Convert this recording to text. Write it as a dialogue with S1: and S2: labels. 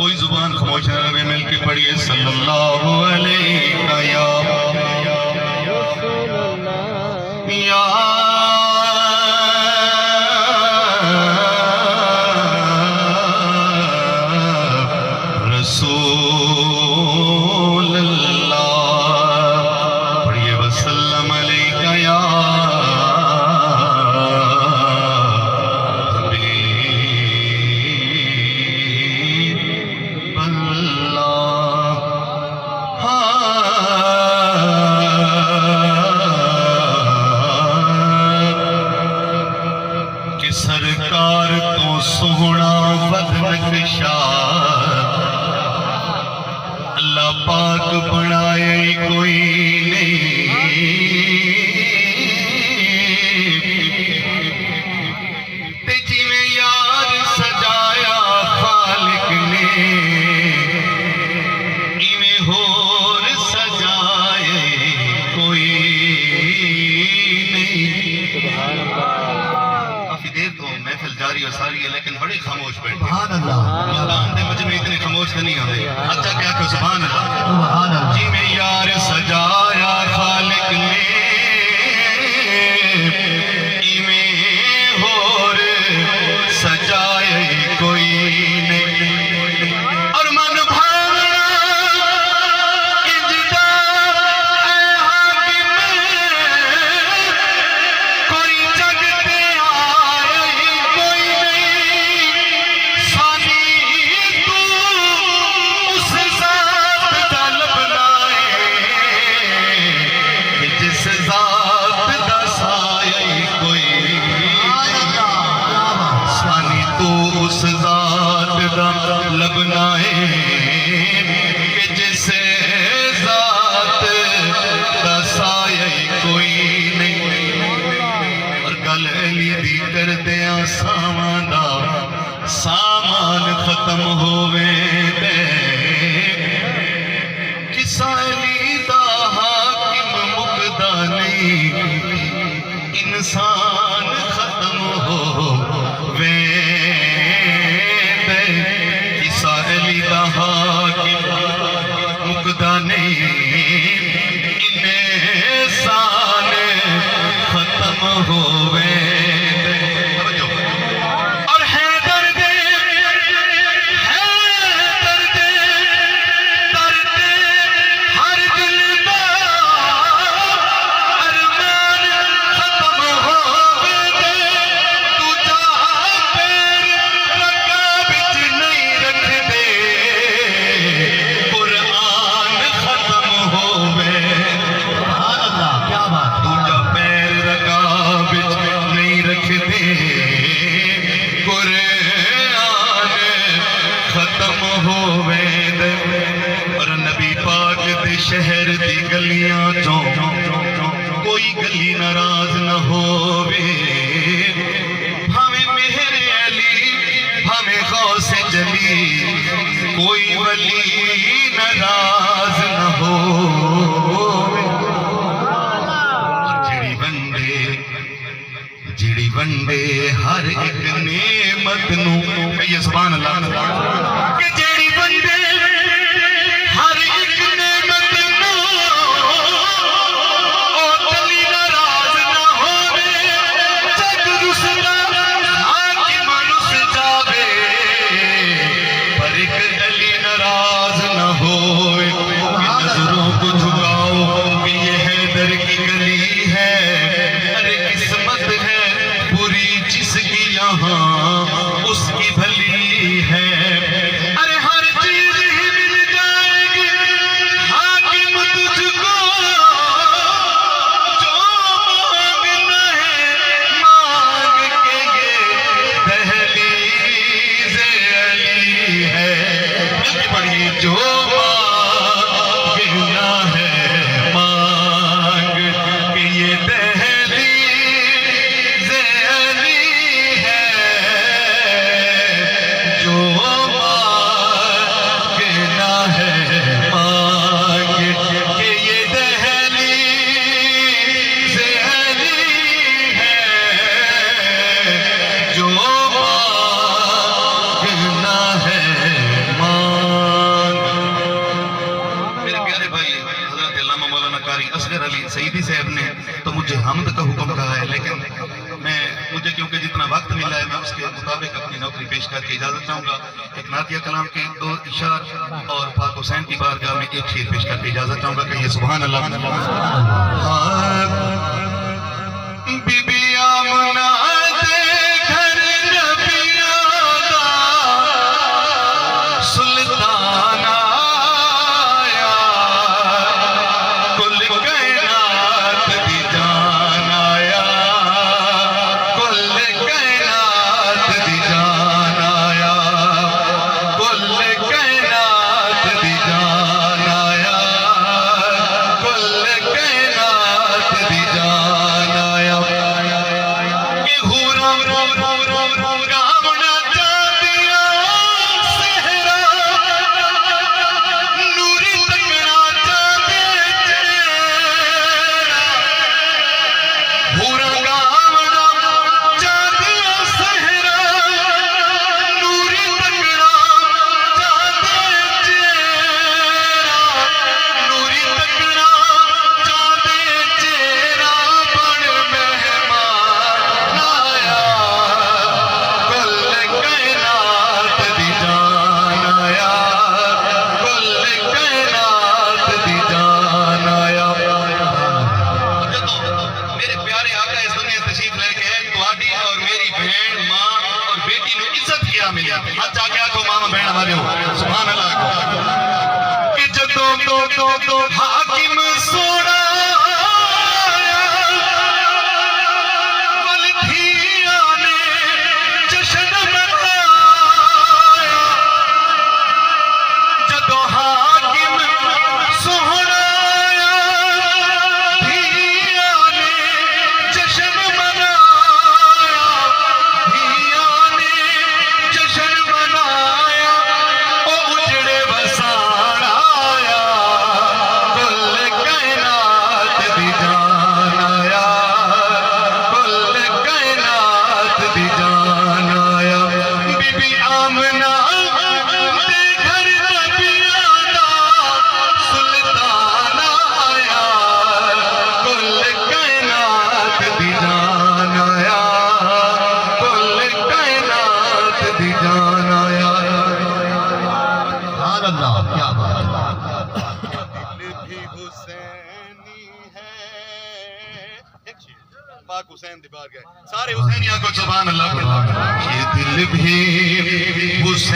S1: कोई जुबान खामोश न रहे, मिलके पढ़िए सल्लल्लाहु अलैहि या रसूल अल्लाह। पढ़िए वसल्लम अलैका या हबीब अल्लाह। कि सरकार तो सोहना बदनक्शा अल्लाह पाक बनाए कोई नहीं, ते जिवें यार सजाया खालिक ने इवें होर सजाए कोई नहीं। काफी देर तो महफिल जारी और सारी है, लेकिन बड़े खामोश बैठे। मजमे इतने खामोश नहीं होते। अच्छा क्या कहो सुभान अल्लाह। जी में यार सजाया खालिक ने इवें होर सजाए कोई नहीं। और मन भावना इंजदा ऐ हाकिम कोई जगते आए कोई नहीं। सानी तू उस जात दा लबनाए कि जिस जात दा साया कोई। सानी तू उस जात दा लबनाए कि जिस जात दा साया कोई नहीं। और गल अली दी करदे सावां दा सामान खत्म होवे दे। किसा अली दा हाकिम मुकदा नहीं, इंसान खत्म होवे दे। किसा अली दा हाकिम मुकदा नहीं, इंसान खत्म होवे दे। और है दर्द हर दिल दा अरमान खत्म होवे दे। तू जा पैर रकाब विच नहीं रख दे, कुरान खत्म होवे। सुभान अल्लाह, क्या बात। तू जा पैर रकाब विच नहीं रख दे, कुरान खत्म होवे दे। और नबी पाक दे शहर दी गलियां चों कोई गली नाराज न होवे। भावें मेहर अली भावें गौसे जली, कोई वली नाराज न होवे। और जिड़ी वंडे हर एक नेमत नू कहिए सुभान अल्लाह। कि जिड़ी वंडे हर एक नेमत नू ओ तली नाराज न होवे। जग रुसदा हाकिम रुस जावे, पर एक अली नाराज न होवे। नजरों को झुकाओ कि ये हैदर की गली है। अरे किस्मत है पूरी जिसकी यहाँ उसकी भली है। अरे हर चीज ही मिल जाएगी हाकिम तुझको, जो मांगना है मांग के ये दहलीज़ अली है। मिलके पढ़िए जो मांगना है मांग के ये दहलीज़ अली है। जो मांगना है मांग के ये दहलीज़ अली है। जो मांगना है मांग हमद का हुक्म कहा है, लेकिन मुझे क्योंकि जितना वक्त मिला है मैं उसके मुताबिक अपनी नौकरी पेश करके इजाजत चाहूंगा। एक नातिया कलाम के 2 इशार और पाक हुसैन की बारगाह में एक शेर पेश करके इजाजत चाहूंगा। कहिए सुभान अल्लाह। बीबी आमना दे घर नबिया दा सुल्तान आया, कुल कायनात दी जान आया, कुल कायनात दी जान आया, कुल कायनात दी जान आया, कुल कायनात दी जान आया। कि हुरा गावना चांदिया सहरा, नूरी तकड़ा चांदे चेहरा, हुरा गावना चांदिया सहरा, नूरी तकड़ा चांदे चेहरा, नूरी तकड़ा चांदे चेहरा, बड़ मेहमान आया, कुल कायनात दी जान आया, कुल कायनात दी जान आया। जदों मेरे प्यारे आका इस दुनिया तशरीफ लेके आए, तुम्हारी और मेरी बहन मां और बेटी को इज्जत किया मिली। अच्छा क्या को मामा बहन वाले हो, सुभान अल्लाह। कि जदों हाकिम सोना वलधिया ने जश्न मनाया, जदों हाकिम सोहना धिया ने जश्न मनाया, धिया ने जश्न मनाया, ओ उजड़े वसाण आया, कुल कायनात दी जान आया, कुल कायनात दी जान आया। बीबी आमना दे घर नबिया दा सुल्तान आया, कुल कायनात दी जान आया, कुल कायनात दी जान आया।
S2: सुभान अल्लाह, क्या बात है।
S1: दिल भी हुसैनी है। पाक हुसैन दी बारगाह, सारे हुसैनिया को सुभान अल्लाह। ये दिल भी हुसैनी